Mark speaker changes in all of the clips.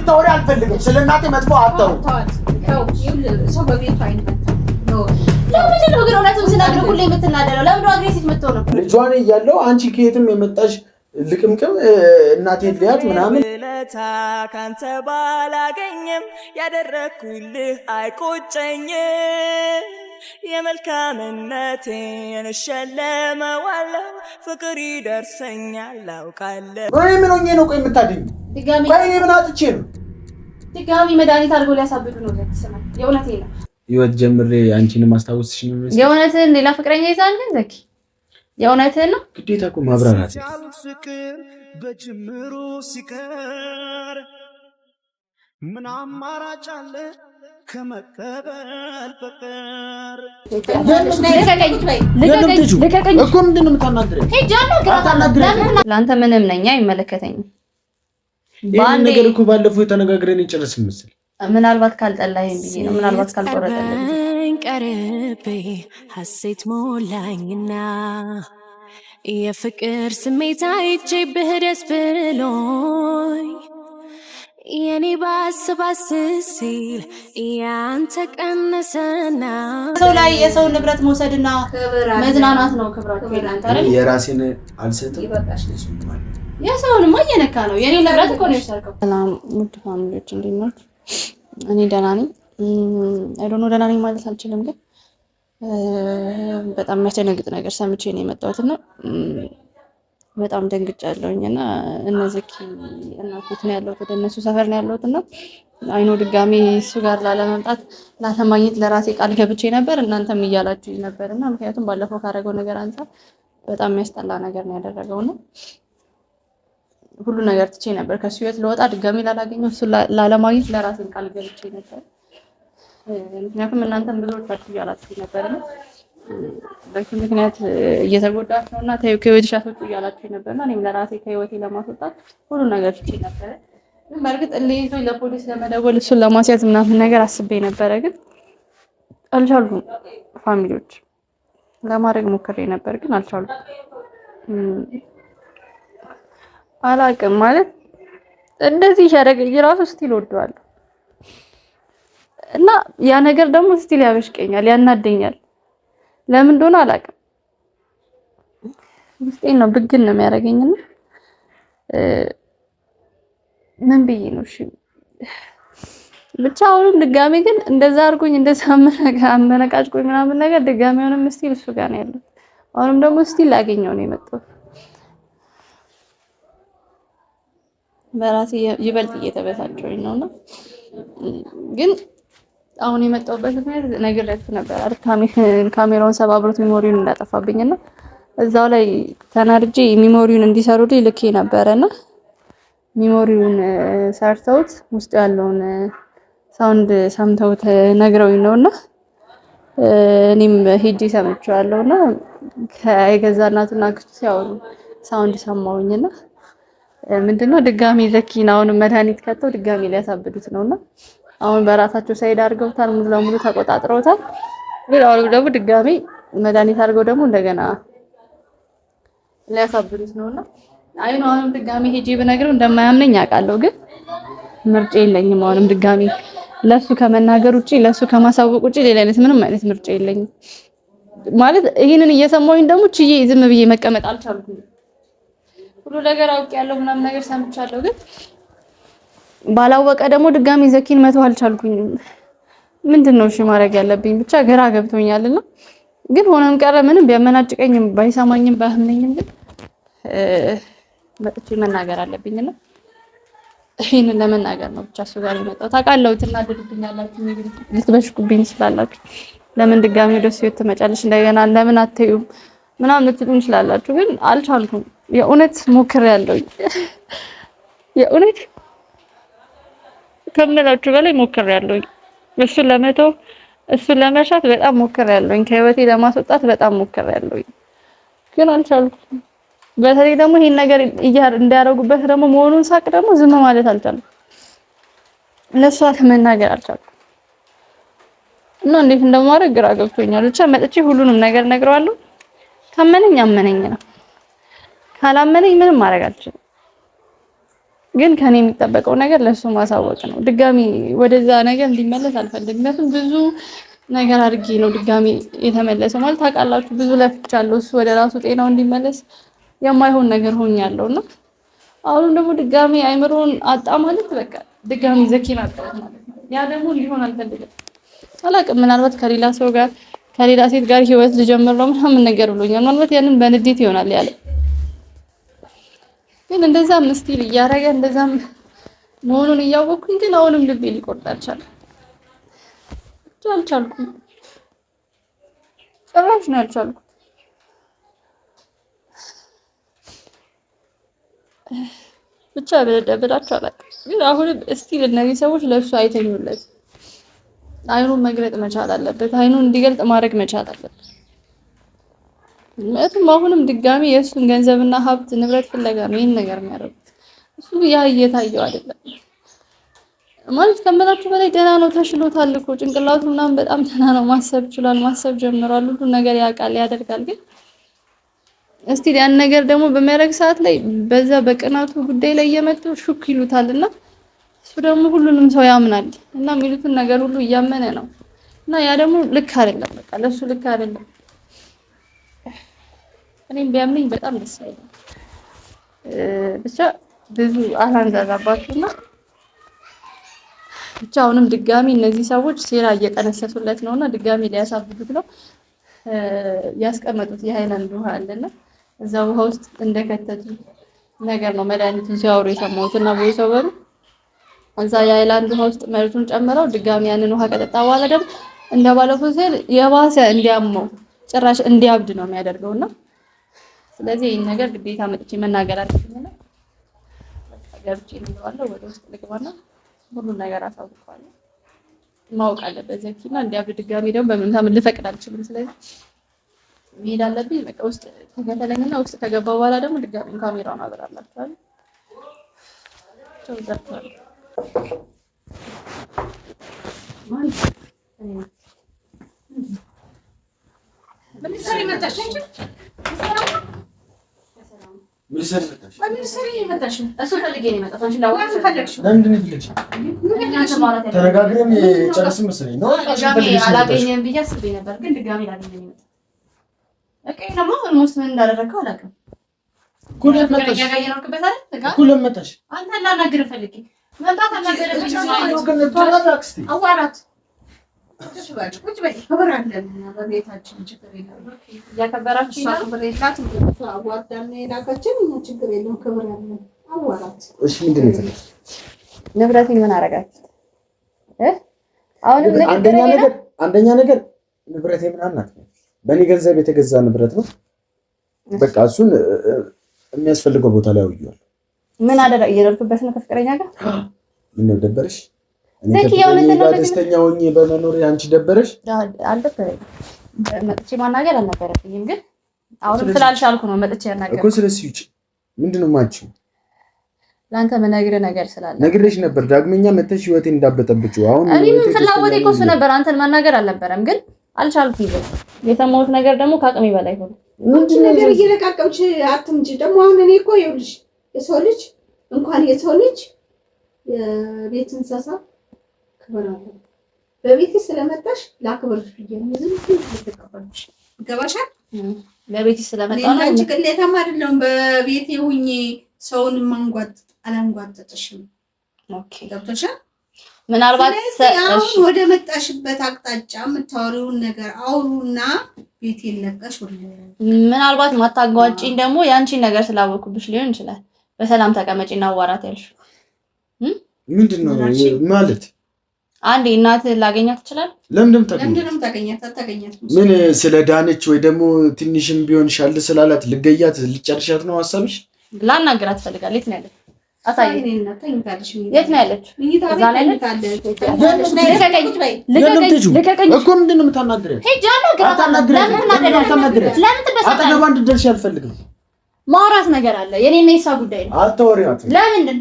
Speaker 1: እንድታወሪ አልፈልግም። ስለናቴ መጥፎ አታው
Speaker 2: ሰው በቤቱ አይመጣም። ለምን ነው ግን እውነቱን ስናገር ሁሌ የምትናደረው? ለምን ነው አግሬሲቭ የምትሆነው?
Speaker 1: ልጇን እያለው አንቺ ከየትም የመጣሽ ልቅምቅም እናቴ ልያት ምናምን
Speaker 3: ለታ ካንተ ባላገኘም ያደረኩልህ አይቆጨኝም። የመልካምነቴን እሸለመዋለሁ ፍቅር ይደርሰኛል አውቃለሁ።
Speaker 1: ወይ ምን ሆኜ ነው ቆይ የምታድኝ?
Speaker 2: ድጋሚ
Speaker 1: ቆይ እኔ ምን አጥቼ ነው?
Speaker 2: ድጋሚ መድኃኒት አድርጎ ሊያሳብዱ ነው። ዘኪ የእውነቴን ነው።
Speaker 1: ህይወት ጀምሬ አንቺን ማስታወስሽ ነው ማለት
Speaker 2: የእውነትህን ሌላ ፍቅረኛ ይዛል ግን ዘኪ የእውነትህን ነው።
Speaker 1: ግዴታ እኮ ማብራራት
Speaker 3: ፍቅር በጅምሩ ሲቀር ምን አማራጭ አለ ከመቀበል ፍቅር?
Speaker 2: ልቀቀኝ
Speaker 1: እኮ ምንድን ነው የምታናግረኝ?
Speaker 2: ለአንተ ምንም ነኝ አይመለከተኝም።
Speaker 1: ይሄን ነገር እኮ ባለፈው የተነጋግረን ይጨርስም ምስል
Speaker 2: ምናልባት ካልጠላኸኝ ብዬ ነው። ምናልባት ካልቆረጠልኝ
Speaker 3: ቀርቤ ሐሴት ሞላኝና የፍቅር ስሜት አይቼብህ ደስ ብሎኝ የኔ ባስባስ ሲል ያንተ ቀነሰና
Speaker 2: ሰው ላይ የሰው ንብረት መውሰድና መዝናናት ነው ክብራችሁ። ይላንተ አይደል?
Speaker 1: የራሴን አልሰጥም ይበቃሽ ነው ማለት
Speaker 2: የሰውንማ እየነካ ነው። የኔ ንብረት እኮ ነው የሰርቀው።
Speaker 4: ሰላም ውድ ፋሚሊዎች እንዴት ናችሁ? እኔ ደህና ነኝ። አይዶኖ ደህና ነኝ ማለት አልችልም፣ ግን በጣም የሚያስደነግጥ ነገር ሰምቼ ነው የመጣሁትና በጣም ደንግጫለሁኝ እና እነዚህ እናቶች ነው ያለሁት ወደ እነሱ ሰፈር ነው ያለሁትና አይኖ ድጋሜ እሱ ጋር ላለመምጣት ላለማግኘት ለራሴ ቃል ገብቼ ነበር። እናንተም እያላችሁ ነበርና ምክንያቱም ባለፈው ካደረገው ነገር አንፃር በጣም የሚያስጠላ ነገር ነው ያደረገውና ሁሉ ነገር ትቼ ነበር ከሱ ህይወት ለወጣ ድጋሜ ላላገኘው እሱ ላለማግኘት ለራሴ ቃል ገብቼ ነበር። ምክንያቱም እናንተም ብዙዎቻችሁ እያላችሁ ነበርና በዚህ ምክንያት እየተጎዳች ነውና ታዩ ከህይወትሽ አስወጡ እያላችሁ ነበርና እኔም ለራሴ ከህይወቴ ለማስወጣት ሁሉ ነገር ትቼ ነበር። ግን በእርግጥ ለይዞ ለፖሊስ ለመደወል እሱን ለማስያዝ ምናምን ነገር አስቤ ነበረ፣ ግን አልቻልኩም። ፋሚሊዎች ለማድረግ ሞክሬ ነበር፣ ግን አልቻልኩም። አላቅም ማለት እንደዚህ ያደረገኝ ራሱ ስቲል ወደዋለሁ እና ያ ነገር ደግሞ ስቲል ያበሽቀኛል፣ ያናደኛል። ለምን እንደሆነ አላቅም። ውስጤን ነው ብግን ነው የሚያደርገኝና ምን ብዬ ነው እሺ ብቻ አሁንም ድጋሜ ግን እንደዛ አድርጎኝ እንደዛ አመነቃጭቆኝ ምናምን ነገር ድጋሜ አሁንም ስቲል እሱ ጋር ነው ያለው። አሁንም ደግሞ ስቲል ላገኘው ነው የመጣው። በራሴ ይበልጥ እየተበሳጨሁኝ ነውና ግን አሁን የመጣሁበት ምክንያት ነግሬያችሁ ነበር አይደል? ካሜራውን ሰባብሮት ሚሞሪውን እንዳጠፋብኝና እዛው ላይ ተናድጄ ሚሞሪውን እንዲሰሩልኝ ልኬ ነበርና ሚሞሪውን ሰርተውት ውስጥ ያለውን ሳውንድ ሰምተውት ነግረውኝ ነውና እኔም ሄጄ ሰምቼዋለሁና ከገዛ እናቱና አክስቱ ሲያወሩ ሳውንድ ሰማሁኝና ምንድነው ድጋሚ ዘኪን አሁን መድኃኒት ከተው ድጋሚ ሊያሳብዱት ነውና አሁን በራሳቸው ሳይድ አድርገውታል፣ ሙሉ ለሙሉ ተቆጣጥረውታል። ግን አሁን ደግሞ ድጋሚ መድኃኒት አድርገው ደግሞ እንደገና ሊያሳብዱት ነውና አይኑ አሁንም ድጋሚ ሄጄ ብነግረው እንደማያምነኝ አውቃለሁ። ግን ምርጫ የለኝም። አሁንም ድጋሚ ለሱ ከመናገር ውጪ ለሱ ከማሳወቅ ውጪ ሌላ ምንም አይነት ምርጫ የለኝም። ማለት ይሄንን እየሰማሁኝ ደግሞ ችዬ ዝም ብዬ መቀመጥ አልቻልኩም። ሁሉ ነገር አውቄያለሁ፣ ምናምን ነገር ሰምቻለሁ። ግን ባላወቀ ደግሞ ድጋሚ ዘኪን መተው አልቻልኩኝም። ምንድነው እሺ ማድረግ ያለብኝ? ብቻ ግራ ገብቶኛልና ግን ሆነም ቀረ ምንም ቢያመናጭቀኝም ባይሰማኝም ባያምነኝም ግን መጥቼ መናገር አለብኝና ይሄንን ለመናገር ነው ብቻ እሱ ጋር የመጣው። ታውቃለሁ ትናደዱብኛላችሁ፣ ልትበሽቁብኝ ስላላችሁ ለምን ድጋሚ ወደ ህይወት ትመጫለሽ እንደገና ለምን አትዩም ምናምን ልትሉኝ ስላላችሁ ግን አልቻልኩም። የእውነት ሞክሬያለሁ። የእውነት ከምላችሁ በላይ ሞክሬያለሁ። እሱን ለመተው እሱን ለመሻት በጣም ሞክሬያለሁ። ከህይወቴ ለማስወጣት በጣም ሞክሬያለሁ፣ ግን አልቻልኩም። በተለይ ደግሞ ይሄን ነገር እንዲያደርጉበት ደግሞ መሆኑን ሳቅ ደግሞ ዝም ማለት አልቻልኩም። ለሷ መናገር አልቻልኩም እና እንዴት እንደማደርግ ግራ ገብቶኛል። ብቻ መጥቼ ሁሉንም ነገር ነግረዋለሁ። ካመነኝ አመነኝ ነው፣ ካላመነኝ ምንም ማድረግ አልችልም። ግን ከኔ የሚጠበቀው ነገር ለሱ ማሳወቅ ነው። ድጋሚ ወደዛ ነገር እንዲመለስ አልፈልግም። ምክንያቱም ብዙ ነገር አድርጌ ነው ድጋሚ የተመለሰው ማለት ታውቃላችሁ። ብዙ ለፍቻለሁ እሱ ወደ ራሱ ጤናው እንዲመለስ የማይሆን ነገር ሆኛለሁና አሁን ደግሞ ድጋሚ አይምሮን አጣ ማለት በቃ ድጋሚ ዘኪን አጣ ማለት ነው። ያ ደግሞ ሊሆን አልፈልግም። አላውቅም ምናልባት ከሌላ ሰው ጋር ከሌላ ሴት ጋር ህይወት ልጀምር ነው ምናምን ነገር ብሎኛል። ምናልባት ያንን በንዴት ይሆናል ያለ ግን እንደዛም ስቲል እያረገ እንደዛም መሆኑን እያወቅኩኝ ግን አሁንም ልቤ ሊቆርጥ አልቻለም። አልቻልኩም ጭራሽ ነው ያልቻልኩት። ብቻ በደብዳቸው አላውቅም ግን አሁንም ስቲል እነዚህ ሰዎች ለሱ አይተኙለት። አይኑን መግለጥ መቻል አለበት። አይኑን እንዲገልጥ ማድረግ መቻል አለበት። ምክንያቱም አሁንም ድጋሚ የእሱን ገንዘብና ሀብት ንብረት ፍለጋ ነው ይሄን ነገር የሚያደርጉት። እሱ ያ እየታየው አይደለም ማለት ከመላችሁ በላይ ደህና ነው፣ ተሽሎታል እኮ ጭንቅላቱ ምናምን በጣም ደህና ነው። ማሰብ ይችላል፣ ማሰብ ጀምሯል፣ ሁሉ ነገር ያውቃል፣ ያደርጋል። ግን እስቲ ያን ነገር ደግሞ በሚያደርግ ሰዓት ላይ በዛ በቅናቱ ጉዳይ ላይ እየመጡ ሹክ ይሉታልና እሱ ደግሞ ሁሉንም ሰው ያምናል እና የሚሉትን ነገር ሁሉ እያመነ ነው እና ያ ደግሞ ልክ አይደለም። በቃ ለሱ ልክ አይደለም። እኔም ቢያምነኝ በጣም ደስ ይላል። ብቻ ብዙ አላንዛዛባችሁና ብቻ አሁንም ድጋሚ እነዚህ ሰዎች ሴራ እየቀነሰሱለት ነውና ድጋሚ ሊያሳብዱት ነው። ያስቀመጡት የሃይላንድ ውሃ አለና እዛ ውሃ ውስጥ እንደከተቱ ነገር ነው መድኃኒቱን ሲያወሩ የሰማሁትና ቦይሰው በሩ እዛ የሃይላንድ ውሃ ውስጥ መርዙን ጨምረው ድጋሚ ያንን ውሃ ከጠጣ በኋላ ደግሞ እንደባለፈው ሲል የባሰ እንዲያመው ጭራሽ እንዲያብድ ነው የሚያደርገውና ስለዚህ ይሄን ነገር ግዴታ መጥቼ መናገር አለብኝና ገብቼ እንለዋለሁ። ወደ ውስጥ ልግባና ሁሉን ነገር አሳውቀዋለሁ። ማወቅ አለበት ዘኪና እንዲያብድ ድጋሚ ደግሞ በምንም ታምን ልፈቅድ አልችልም። ስለዚህ መሄድ አለብኝ። በቃ ውስጥ ተከተለኝና ውስጥ ከገባ በኋላ ደግሞ ድጋሚ ካሜራውን አበራላችኋለሁ። ተወዛቷል ማን ምን ሰሪ መጣሽ እንጂ
Speaker 1: ተነጋግረን የጨረስን መሰለኝ ነው።
Speaker 2: አላገኘም ብዬ አስቤ ነበር፣ ግን ድጋሚ ላገኘኝ ነው። በቃ ደግሞ ኦልሞስት ምን እንዳደረግከው አላውቅም።
Speaker 1: ኩለም መጣሽ
Speaker 2: አንተ ላናግርህ ፈልጌ መምጣት አልነበረብኝ። አዋራት ቁጭ በይ ክብር አለን በቤታችን ችግር የለም። እያከበራችሁ ነው። አዋርዳን የላከችን እኛ ችግር የለም ክብር አለን። አዋራት
Speaker 1: እሺ ምንድን ነው የፈለግሽ?
Speaker 4: ንብረቴን ምን አደረጋችሁት? አሁንም
Speaker 1: አንደኛ ነገር ንብረቴ ምናምን አትበይ። በእኔ ገንዘብ የተገዛ ንብረት ነው። በቃ እሱን የሚያስፈልገው ቦታ ላይ አውየዋል። ምን
Speaker 4: አደረግ እየደረኩበት ነው ከፍቅረኛ ጋር
Speaker 1: ምን ነው ደበረሽ? ደስተኛ ሆኜ በመኖር አንቺ ደበረሽ?
Speaker 4: አልደበረኝም። መጥቼ ማናገር አልነበረብኝም፣ ግን አሁንም ስላልቻልኩ ነው መጥቼ ያናገርኩት
Speaker 1: እኮ። ስለዚህ ውጪ ምንድነው ማችሁ?
Speaker 4: ላንተ መነግርህ ነገር ስላለ
Speaker 1: ነግሬሽ ነበር። ዳግመኛ መተሽ ህይወቴን እንዳበጠብጪው። አሁን
Speaker 4: እኔም ፍላጎቴ እኮ እሱ ነበር፣ አንተን ማናገር አልነበረም፣ ግን አልቻልኩም። የሰማሁት ነገር ደግሞ ከአቅሜ በላይ ሆነ።
Speaker 2: ምንድን ነገር እየለቃቀምሽ አትምጪ። ደግሞ አሁን እኔ እኮ ይኸውልሽ የሰው ልጅ እንኳን የሰው ልጅ የቤት እንስሳ ክብር አለ። በቤት ስለመጣሽ ላክብርሽ ብዬ ነው ዝም ብዬ ተቀበልሽ። ገባሻል?
Speaker 4: በቤት ስለመጣ ነው
Speaker 2: እንጂ ቅሌታም አይደለም። በቤቴ ሁኚ ሰውን ማንጓጥ አላንጓጥጥሽም። ኦኬ ገብቶሻል?
Speaker 4: ምናልባት
Speaker 2: ወደ መጣሽበት አቅጣጫ የምታወሪውን ነገር አውሩና ቤቴን ለቀሽ ወደ
Speaker 4: ምናልባት ማታጓጪኝ ደግሞ ያንቺን ነገር ስላወኩብሽ ሊሆን ይችላል። በሰላም ተቀመጪና አዋራት ያልሽው
Speaker 1: ምንድነው ማለት?
Speaker 4: አንዴ እናትህ ላገኛት ይችላል።
Speaker 1: ለምንድነው
Speaker 2: ታገኛት? አታገኛት?
Speaker 1: ምን ስለዳነች ወይ ደግሞ ትንሽም ቢሆን ሻል ስላላት ልገያት ልጨርሻት ነው ሀሳብሽ?
Speaker 4: ላናግራት ፈልጋለሁ። የት ነው ያለችው? አሳየኝ። የት ነው ያለችው? እዛ ላይ ልቀቀኝ
Speaker 1: እኮ። ምንድነው የምታናግሪያት?
Speaker 4: ሂጅ አናግራት።
Speaker 1: አጠገቧ እንድትደርሺ አልፈልግም።
Speaker 4: ማውራት ነገር አለ። የኔና የእሷ ጉዳይ ነው።
Speaker 1: አታወሪያት።
Speaker 4: ለምንድን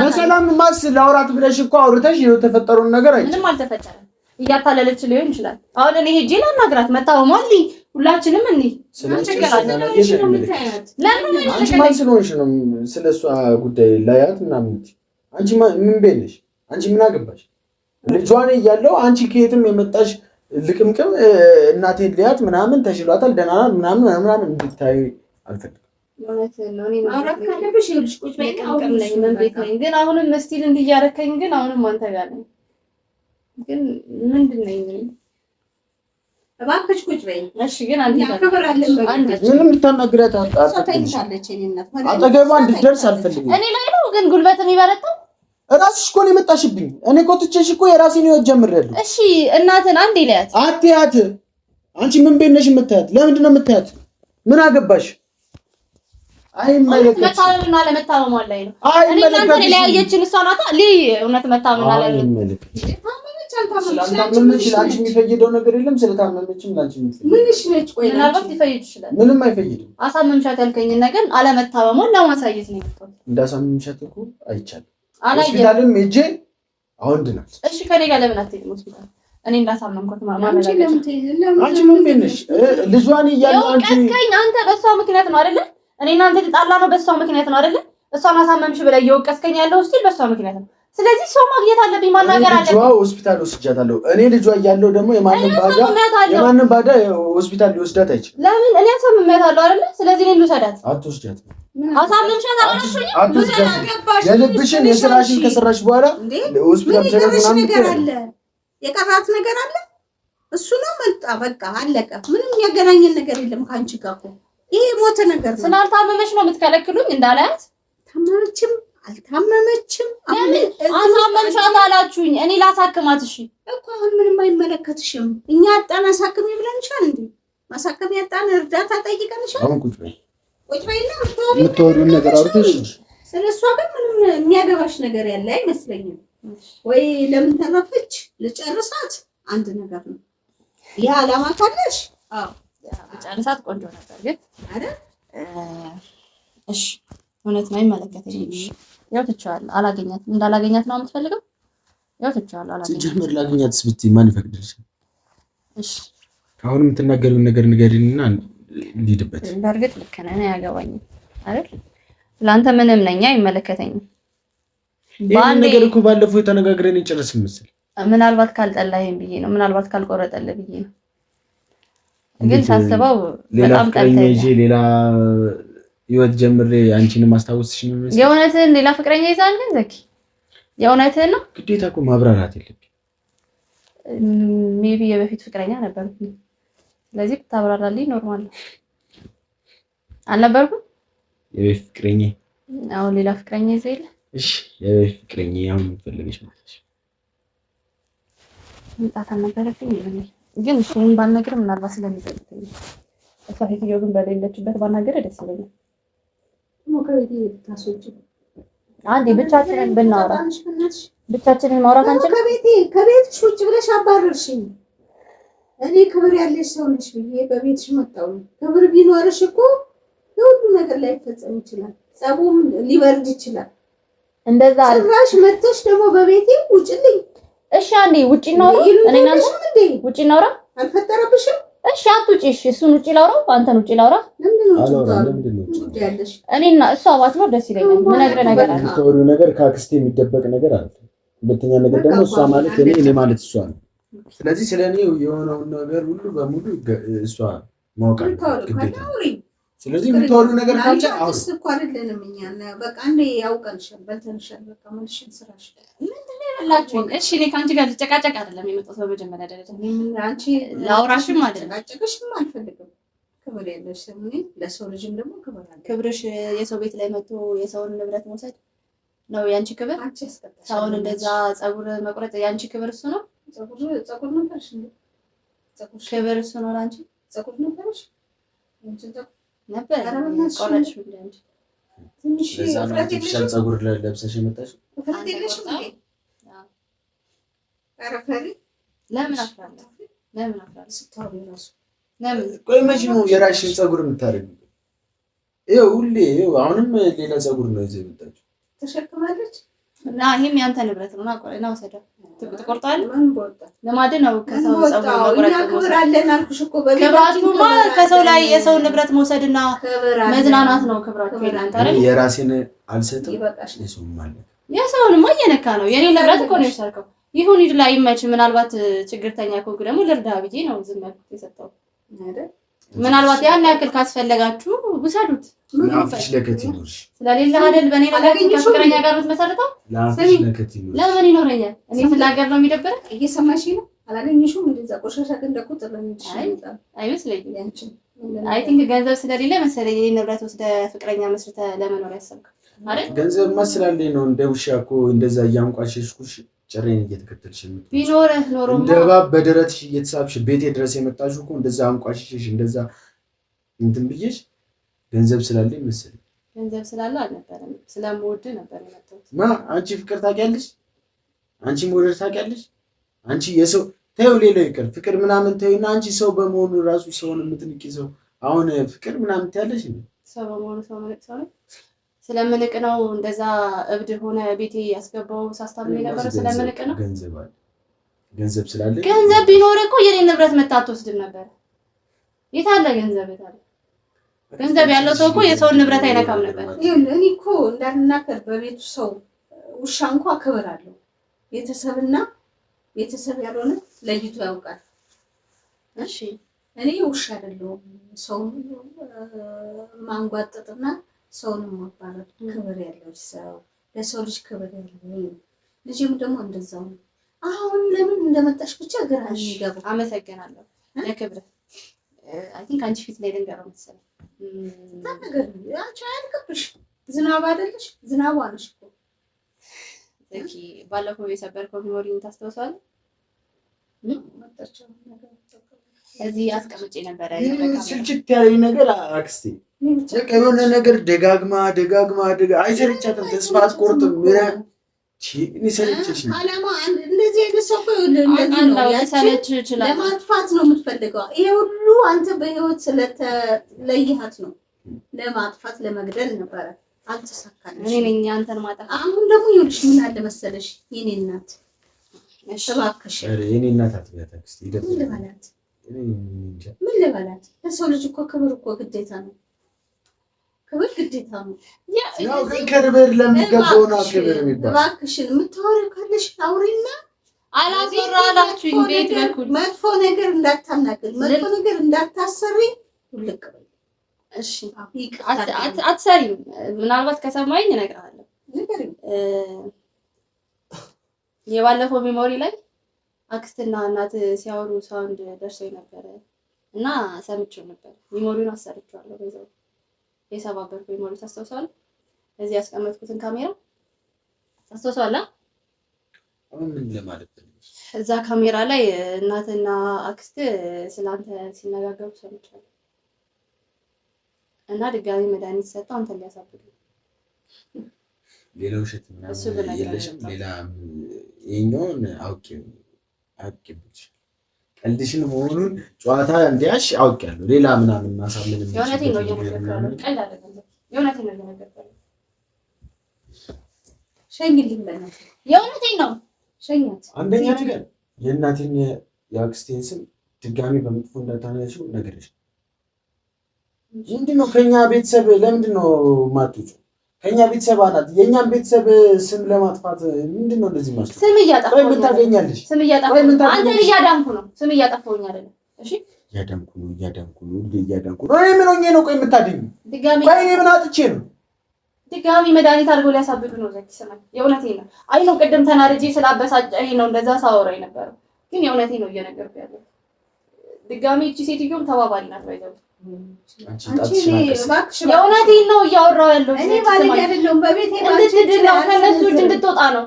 Speaker 1: በሰላም ማስ ላውራት ብለሽ እኮ አውርተሽ የተፈጠረውን ነገር
Speaker 4: ምንም አልተፈጠረም። እያታለለች ሊሆን ይችላል። አሁን እኔ ሄጄ ላናግራት መጣሁ ማለት ሁላችንም እንዴ
Speaker 1: አንቺ ማን ስለሆንሽ ነው ስለሷ ጉዳይ ላያት ምናምን? አንቺ ምን ቤልሽ? አንቺ ምን አገባሽ? ልጇን እያለው አንቺ ከየትም የመጣሽ ልቅምቅም እናቴን ሊያት ምናምን ተሽሏታል ደህና ናት ምናምን እንድታይ አልፈልግም።
Speaker 4: ግን አሁንም እስቲል እንዲያረከኝ ግን አሁንም አንተ ጋር ነኝ። ግን ምንድን ነኝ?
Speaker 2: እባክሽ ቁጭ በይ እሺ። ግን አንዴ
Speaker 1: ምንም ልታናግሪያት አጠገቧ እንድትደርስ አልፈልግም።
Speaker 4: እኔ ላይ ነው ግን ጉልበት የሚበረታው
Speaker 1: እራስሽ እኮ ነው የመጣሽብኝ። እኔ እኮ ትቼሽ እኮ የራሴን ህይወት ጀምሬያለሁ።
Speaker 4: እሺ እናትን አንዴ ላያት
Speaker 1: አትያት። አንቺ ምን ቤት ነሽ የምታያት? ለምንድን ነው የምታያት? ምን አገባሽ? አይመለከትሽም።
Speaker 4: መታመምና ለመታመም ላይ ነው። እኔ እናንተ ለያየችን እሷ ናታ እውነት መታመምና ለመታመም
Speaker 1: ስለታመመች ላንቺ የሚፈይደው ነገር የለም። ስለታመመችም ላንቺ
Speaker 2: ምንሽ ነች? ቆይ
Speaker 4: ምናልባት ሊፈይድ ይችላል።
Speaker 1: ምንም አይፈይድም።
Speaker 4: አሳመምሻት ያልከኝ ነገር አለመታመሙን ለማሳየት ነው የመጣሁት።
Speaker 1: እንዳሳመምሻት እኮ አይቻልም። ሆስፒታልም ሄጄ አሁን ድናል።
Speaker 4: እሺ ከኔ ጋር ለምን አትሄጂም ሆስፒታል? እኔ እንዳሳመምኩት
Speaker 1: አንቺ ምን ቤነሽ? ልጇን እያለ
Speaker 4: አንተ በሷ ምክንያት ነው አይደለ? እኔ እናንተ ተጣላ ነው በሷ ምክንያት ነው አይደለ? እሷን አሳመምሽ ብለህ እየወቀስከኝ ያለው እስቲ በሷ ምክንያት ነው። ስለዚህ ሰው ማግኘት አለብኝ፣ ማናገር አለብኝ። ልጇ ሆስፒታል ወስጃታለሁ። እኔ ልጇ እያለው ደግሞ የማንም ባዳ ሆስፒታል ሊወስዳት አይችልም። ለምን? እኔ አሳምሜያታለሁ አይደለ? ስለዚህ እኔ ልውሰዳት። አትወስጃት። አሳምምሻት አላልሽኝ?
Speaker 1: የልብሽን የስራሽን ከሰራሽ በኋላ ሆስፒታል
Speaker 2: ነገር አለ፣ የቀራት ነገር አለ። እሱ ነው መጣ፣ በቃ አለቀ። ምንም የሚያገናኘን ነገር የለም ከአንቺ ጋር እኮ ይሄ ሞተ ነገር ነው።
Speaker 4: ስላልታመመች ነው የምትከለክሉኝ እንዳላያት?
Speaker 2: ታመመችም አልታመመችም
Speaker 4: አሳመምሻት አላችሁኝ። እኔ ላሳክማት። እሺ
Speaker 2: እኮ አሁን ምንም አይመለከትሽም። እኛ አጣን አሳክም ብለንሻል እንዴ? ማሳከም ያጣን እርዳታ ጠይቀንሻል።
Speaker 1: አሁን ቁጭ በይ
Speaker 2: በይና
Speaker 1: የምትወሪውን ነገር አውርተሽ
Speaker 2: ስለሷ ግን ምንም የሚያገባሽ ነገር ያለ አይመስለኝም። ወይ ለምን ተረፈች ልጨርሳት አንድ ነገር ነው። ይሄ አላማ ካለሽ
Speaker 4: አዎ ልጨርሳት ቆንጆ ነበር ግን አይደል? እሺ እውነት ነው አይመለከተኝም። ያው ትቻለህ። አላገኛትም እንዳላገኛት ነው የምትፈልገው? ያው ትቻለህ። አላገኛትም
Speaker 1: ጀመር ላገኛትስ ብትይ ማን ይፈቅድልሽ?
Speaker 4: እሺ
Speaker 1: አሁን የምትናገሪውን ነገር ንገሪኝና እንሂድበት።
Speaker 4: በእርግጥ ልክ ነህ። እኔ አያገባኝም አይደል? ለአንተ ምንም ነኝ አይመለከተኝም።
Speaker 1: ይሄን ነገር እኮ ባለፈው ተነጋግረን እንጨርስም መሰል።
Speaker 4: ምናልባት ካልጠላኸኝ ብዬ ነው፣ ምናልባት ካልቆረጠልህ ብዬ ነው። ግን ሳስበው በጣም ጠልተኸኝ
Speaker 1: ሌላ ህይወት ጀምሬ አንቺንም አስታውስሽ ነው ማለት ነው።
Speaker 4: የእውነትህን ሌላ ፍቅረኛ ይዛል ግን ዘኪ የእውነትህን ነው?
Speaker 1: ግዴታ እኮ ማብራራት የለብኝ።
Speaker 4: ሜቢ የበፊት ፍቅረኛ ነበርኩኝ። ስለዚህ ብታብራራልኝ ኖርማል ነው። አልነበርኩም?
Speaker 1: የበፊት ፍቅረኛ
Speaker 4: አሁን ሌላ ፍቅረኛ ይዘህ የለ?
Speaker 1: እሺ የበፊት ፍቅረኛ አሁን ፈልገሽ ማለት ነው።
Speaker 4: መምጣት አልነበረብኝ ግን እሱን ባልነግርህ ምናልባት ስለሚጠይቀኝ እሷ ሴትዮ ግን በሌለችበት ባናገርህ ደስ ይለኛል። አንዴ ብቻችንን ብናወራ ብቻችንን ማውራት አንችልም?
Speaker 2: ከቤትሽ ውጭ ብለሽ አባረርሽኝ። እኔ ክብር ያለሽ ሰው ነሽ ብዬ በቤትሽ መጣሁ። ክብር ቢኖርሽ እኮ የሁሉ ነገር ላይ ይፈጸም ይችላል። ጸቡም ሊበርድ ይችላል።
Speaker 4: እንደዛ
Speaker 2: ጭራሽ መጥተሽ ደግሞ በቤቴ ውጭልኝ።
Speaker 4: እሺ አንዴ ውጪ እናውራ። እኔ እናንተ ውጪ እናውራ።
Speaker 2: አልፈጠረብሽም?
Speaker 4: እሺ አትውጪ። እሺ እሱን ውጪ ላውራው፣ አንተን ውጪ ላውራ። እኔና እሷ አባት ነው ደስ ይለኛል። ምነግርህ ነገር አለ።
Speaker 1: ተወሪው ነገር ከአክስቴ የሚደበቅ ነገር አለ። ሁለተኛ ነገር ደግሞ እሷ ማለት እኔ ማለት እሷ ነው። ስለዚህ ስለኔ የሆነውን ነገር ሁሉ በሙሉ እሷ ማወቅ ግዴታ። ስለዚህ የምታወሪው ነገር ካለ አሁን
Speaker 2: እኮ አይደለንም እኛ በቃ አንዴ ያውቀንሻል፣ በልተንሻል። በቃ መልሽን ስራሽ
Speaker 4: ምንድን ነው ያላችሁኝ? እሺ እኔ ከአንቺ ጋር ልጨቃጨቅ አይደለም የመጣሁት በመጀመሪያ ደረጃ። አንቺ ላውራሽም አይደለም
Speaker 2: ጨቃጨቅሽም አልፈልግም። ክብር ያለሽ ሰው ነኝ። ለሰው ልጅም ደግሞ ክብር አለ።
Speaker 4: ክብርሽ የሰው ቤት ላይ መጥቶ የሰውን ንብረት መውሰድ ነው ያንቺ ክብር?
Speaker 2: አንቺ ያስቀጣሽ
Speaker 4: ሰውን እንደዛ ፀጉር መቁረጥ ያንቺ ክብር እሱ ነው?
Speaker 2: ፀጉር ነበርሽ እንዴ? ፀጉር
Speaker 4: ክብር እሱ ነው ላንቺ?
Speaker 2: ፀጉር ነበርሽ እንጂ
Speaker 4: ነበር ቆረጥሽ እንዴ አንቺ?
Speaker 2: ትንሽ
Speaker 1: አርቲፊሻል ፀጉር ለብሰሽ የመጣሽ
Speaker 2: ፈርቴልሽም እንዴ? አረፈሪ
Speaker 4: ለምን አፍራለሁ? ለምን አፍራለሁ?
Speaker 2: ስታወሪ ራሱ
Speaker 4: ለምን
Speaker 1: ቆይ መቼ ነው የራስሽን ፀጉር የምታደርጊው? ይኸው ሁሌ ይኸው አሁንም ሌላ ፀጉር ነው ይዘህ የመጣችው።
Speaker 2: ተሸክማለች።
Speaker 4: እና ይሄም ያንተ ንብረት ነው። እና ወሰደው ትቆርጣለህ። ለማደን ነው ከሰው ጸጉር መቆረጥ ክብራችሁማ ከሰው ላይ የሰው ንብረት መውሰድና መዝናናት ነው ክብራችሁ። እናንተ አይደል
Speaker 1: የራሴን አልሰጥም የሰውም አለ
Speaker 4: የሰውንማ እየነካ ነው። የኔ ንብረት እኮ ነው የሰርከው። ይሁን ይድ ላይ ይመች። ምናልባት ችግርተኛ ከሆንኩ ደግሞ ልርዳ ብዬ ነው ዝም ያልኩት የሰጠው አይደል። ምናልባት ያን ያክል ካስፈለጋችሁ ውሰዱት።
Speaker 1: ላፍሽ ለከት ይኖርሽ
Speaker 4: ስለሌላ አይደል በኔ ነገር ከፍቅረኛ ጋር የምትመሰርተው
Speaker 1: ላፍሽ ለከት ይኖርሽ
Speaker 4: ለምን ይኖረኛል? እኔ ስላገር ነው የሚደብረኝ።
Speaker 2: እየሰማሽ ነው? አላገኘሽውም? እንደዛ ቆሻሻ እንደቁጥ ለምንሽ
Speaker 4: አይመስለኝም። አይ ቲንክ ገንዘብ ስለሌለ መሰለኝ የኔ ንብረት ወስደ ፍቅረኛ መስርተ ለመኖር ያሰብከው አይደል?
Speaker 1: ገንዘብ መስላለኝ ነው እንደ ውሻ እኮ እንደዛ እያንቋሸሽኩሽ ጭሬን እየተከተልሽ ነው።
Speaker 4: ቢኖርህ ኖሮማ
Speaker 1: እንደባብ በደረትሽ እየተሳብሽ ቤቴ ድረስ የመጣሽው እኮ እንደዛ አንቋሸሽሽ እንደዛ እንትን ብዬሽ ገንዘብ ስላለኝ መሰለኝ።
Speaker 4: ገንዘብ ስላለ አልነበረም ስለምወድ ነበር የመጣሁት።
Speaker 1: አንቺ ፍቅር ታውቂያለሽ? አንቺ መውደድ ታውቂያለሽ? አንቺ የሰው ተይው ሌላው ይቅር ፍቅር ምናምን ተይውና አንቺ ሰው በመሆኑ ራሱ ሰውን የምትንቂ ሰው አሁን ፍቅር ምናምን ታያለሽ እንዴ?
Speaker 4: ሰው በመሆኑ ሰው ማለት ሰው ስለምንቅ ነው እንደዛ እብድ ሆነ ቤቴ ያስገባው ሳስታምኝ ነበር። ስለምንቅ ነው
Speaker 1: ገንዘብ ስላለ
Speaker 4: ገንዘብ ቢኖር እኮ የኔ ንብረት መታተወስድም ነበር። የታለ ገንዘብ የታለ ገንዘብ ያለው ሰው እኮ የሰውን ንብረት አይነካም ነበር።
Speaker 2: እኔ እኮ እንዳልናገር በቤቱ ሰው ውሻ እንኳን ክብር አለው። ቤተሰብና ቤተሰብ ያልሆነ ለይቶ ያውቃል።
Speaker 4: እሺ
Speaker 2: እኔ ውሻ አይደለሁም። ሰው ማንጓጥጥና ሰውን ማባረር ክብር ያለው ሰው ለሰው ልጅ ክብር ያለው ልጅም ደግሞ እንደዛው ነው። አሁን ለምን እንደመጣሽ ብቻ ግራ ይገባ።
Speaker 4: አመሰግናለሁ ለክብር አይ ቲንክ አንቺ ፊት ላይ ልንገረው መሰለኝ
Speaker 2: ታነገር አንቺ አይልክብሽ ዝናብ አይደለሽ ዝናብ አለሽ እኮ
Speaker 4: ዘኪ ባለፈው የሰበርከው ሜሞሪን ታስታውሳለህ? እዚህ አስቀምጬ ነበር
Speaker 1: ስልችት ያለኝ ነገር አክስቴ በቃ የሆነ ነገር ደጋግማ አይሰለቻትም። ተስፋ አትቆርጥም። እኔ ሰለቸሽ ነው
Speaker 2: አላማ እንደዚህ አይነት ሰው እንደዚህ ነው ያሰለች ይችላል። ለማጥፋት ነው የምትፈልገው። ይሄ ሁሉ አንተ በህይወት ስለተለይሃት ነው ለማጥፋት ለመግደል ነበረ። አልተሳካልሽ።
Speaker 4: እኔ ነኝ አንተን ማጣት።
Speaker 2: አሁን ደግሞ ይኸውልሽ ምን አለ መሰለሽ የኔ እናት እባክሽ
Speaker 1: የኔ እናት አትበያት አክስቴ
Speaker 2: ልበላት ምን ልበላት? ለሰው ልጅ እኮ ክብር እኮ ግዴታ ነው። ክብር ግዴታ ነው።
Speaker 1: ያው ግን ክብር ለሚገባው ነው ክብር የሚባል።
Speaker 2: እባክሽን የምታወሪው ካለሽ አውሪና
Speaker 4: አላወራላችሁኝ ቤት በኩል
Speaker 2: መጥፎ ነገር እንዳታናግሪ፣ መጥፎ ነገር እንዳታሰሪ ልቅ በይ።
Speaker 4: እሺ አትሰሪም። ምናልባት ከሰማኝ እነግርሃለሁ። የባለፈው ሜሞሪ ላይ አክስትና እናት ሲያወሩ ሳውንድ ደርሶኝ ነበር እና ሰምቼው ነበር። ሜሞሪውን አሰርቼዋለሁ። በዛው የሰባበርኩ ሜሞሪ ታስታውሳለህ? እዚህ ያስቀመጥኩትን ካሜራ ታስታውሳለህ?
Speaker 1: አሁን ምን ለማለት ነው?
Speaker 4: እዛ ካሜራ ላይ እናትና አክስት ስላንተ ሲነጋገሩ ሰምቻለሁ እና ድጋሚ መድኃኒት ሰጠው አንተን ሊያሳብዱ።
Speaker 1: ሌላ ውሸት ምናምን የለሽም? ሌላ ይኸኛውን አውቄብሽ ቀልድሽን መሆኑን ጨዋታ እንዲያሽ አውቄያለሁ። ሌላ ምናምን ማሳመን
Speaker 4: የእውነቴን ነው እየነገርኩህ። ቀልድ አይደለም። የእውነቴን ነው እየነገርኩህ።
Speaker 2: ሸኝልኝ በእናትህ።
Speaker 4: የእውነቴን ነው ሸኛት።
Speaker 1: አንደኛ ነገር የእናቴን የአክስቴን ስም ድጋሚ በመጥፎ እንዳታነሺው ነገርሽ። ምንድን ነው ከኛ ቤተሰብ ለምንድን ነው ማጥጩ? ከኛ ቤተሰብ አናት የኛን ቤተሰብ ስም ለማጥፋት ምንድን ነው እንደዚህ ማለት?
Speaker 4: ስም እያጠፋው
Speaker 1: ምን ታገኛለሽ?
Speaker 4: ስም እያጠፋው አንተ እያዳንኩ ነው። ስም እያጠፋውኝ አይደለም። እሺ
Speaker 1: እያዳንኩ ነው። እኔ ምን ሆኜ ነው? ቆይ የምታደኝ
Speaker 4: ድጋሚ
Speaker 1: ቆይ እኔ ምን አጥቼ ነው?
Speaker 4: ድጋሚ መድኃኒት አድርጎ ሊያሳብዱ ነው። ዘኪ ስማኝ፣ የእውነቴን ነው። አይ ነው ቅድም ተናርጄ ስላበሳጨኝ ነው እንደዛ ሳወራኝ ነበር፣ ግን የእውነቴን ነው እየነገርኩ ያለው። ድጋሚ እቺ ሴትዮም ተባባሪ ናት። ባይዘው የእውነቴን ነው እያወራሁ ያለው።
Speaker 2: እኔ ባለኝ አይደለም በቤቴ
Speaker 4: እንድትድነው ከነሱ እጅ እንድትወጣ ነው።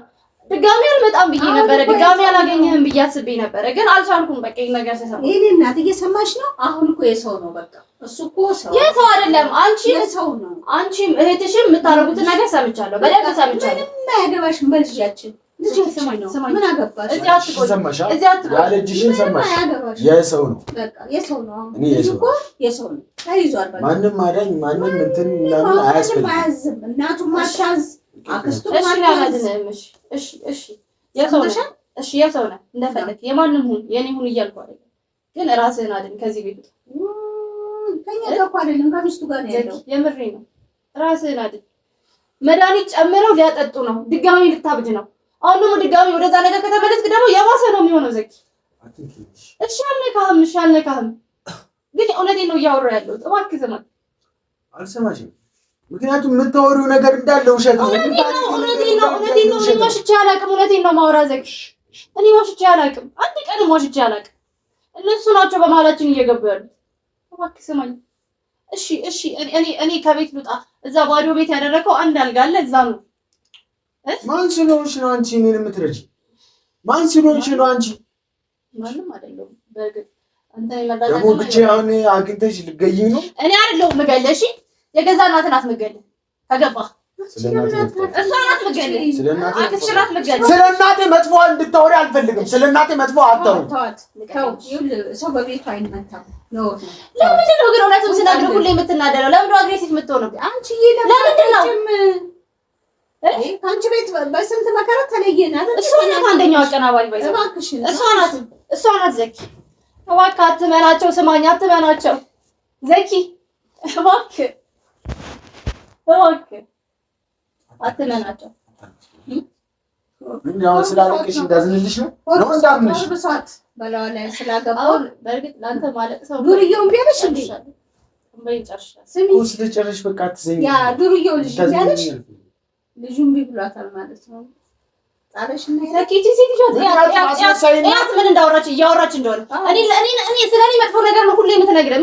Speaker 4: ድጋሚ አልመጣም ብዬ ነበረ፣ ድጋሚ አላገኘህም ብዬ አስቤ ነበረ፣ ግን አልቻልኩም። በቃ ይሄን ነገር ሰሰማ።
Speaker 2: ይሄ እናት እየሰማሽ ነው? አሁን እኮ የሰው ነው በቃ እሱ እኮ ሰው
Speaker 4: የሰው አይደለም። አንቺ
Speaker 2: የሰው ነው።
Speaker 4: አንቺም እህትሽም የምታረጉትን ነገር ሰምቻለሁ፣ በደንብ ሰምቻለሁ።
Speaker 2: ምንም አያገባሽም በልጃችን ልጅ ስማኝ ነው። ምን አገባሽ?
Speaker 4: እዚህ አትቆይ፣ እዚህ አትቆይ።
Speaker 1: ያለጅሽን ሰማሽ? የሰው ነው
Speaker 2: በቃ የሰው ነው።
Speaker 1: እኔ
Speaker 2: የሰው ነው ተይዟል። በቃ
Speaker 1: ማንም አዳኝ ማንም እንትን ምናምን አያስፈልግም።
Speaker 2: እናቱም አታዝ አክስቱ
Speaker 4: እሺ ያላድነም እሺ የሰው ነህ እሺ የሰው ነህ እንደፈለክ የማንም ሁን የኔ ሁን እያልኩ አይደል ግን ራስህን አድን ከዚህ ቤት
Speaker 2: ከኛ ጋር አይደለም ከሚስቱ ጋር ነው ያለው
Speaker 4: የምሬ ነው ራስህን አድን መድኃኒት ጨምረው ሊያጠጡ ነው ድጋሚ ልታብድ ነው አሁን ደግሞ ድጋሚ ወደዛ ነገር ከተመለስክ ደግሞ የባሰ ነው የሚሆነው ዘኪ እሺ አልነካህም ግን እውነቴን ነው እያወራሁ ያለው እባክህ ስማኝ
Speaker 1: አልሰማሽም ምክንያቱም የምታወሪው ነገር እንዳለ ውሸት ነው
Speaker 4: እውነቴን ነው እኔ ዋሽቼ አላውቅም እውነቴን ነው ማውራ ዘኪ እኔ ዋሽቼ አላውቅም አንድ ቀንም ዋሽቼ አላውቅም እነሱ ናቸው በመሀላችን እየገቡ ያሉት እባክህ ስማኝ እሺ እኔ ከቤት ልውጣ እዛ ባዶ ቤት ያደረከው አንድ አልጋ አለ እዛ ነው
Speaker 1: ማን ስለሆንሽ ነው አንቺ እኔን የምትረጂ ማን ስለሆንሽ ነው አንቺ
Speaker 4: ማንም አይደለም በእርግጥ አንተ ይመጣጣ
Speaker 1: ደግሞ ብቻዬን አግኝተሽ ልትገይኝ ነው
Speaker 4: እኔ አይደለሁም የምገልሽ የገዛ እናትህ ናት የምገልህ ከገባህ
Speaker 1: ስለናቴ መጥፎ እንድታወሪ አልፈልግም ስለናቴ መጥፎ አታውሪ
Speaker 2: ሰው በቤቱ አይመታም ነው
Speaker 4: ለምንድን ነው ግን እውነቱን ስነግርህ ሁሌ የምትናደረው ለምንድን ነው አግሬሲቭ የምትሆነው አንቺ ለምንድን ነው
Speaker 2: ከአንቺ ቤት በስንት መከራ ተለየን አይደል
Speaker 4: እሷ ናት አንደኛው አቀናባሪ ባይዘ እሷ ናት ዘኪ እባክህ አትመናቸው ስማኝ አትመናቸው ዘኪ እባክህ አትመናቸው
Speaker 1: ምን ያው ስላለቅሽ እንዳዝንልሽ ነው እንዳምንሽ
Speaker 2: ብሳት በላው ላይ ስላገባው
Speaker 4: በእርግጥ ላንተ ማለት ሰው
Speaker 2: ዱርዬው ቢያለሽ እንዴ ስሚ
Speaker 1: ስለጨረሽ በቃ አትዘኝ
Speaker 2: ያ ዱርዬው ልጅ ቢያለሽ ልጁም ቢብሏታል ማለት ነው ጣለሽና
Speaker 4: ዘኪቲ ሲቲጆ ያት ምን እንዳወራች እያወራች እንደሆነ እኔ ስለኔ መጥፎ ነገር ነው ሁሌ የምትነግረኝ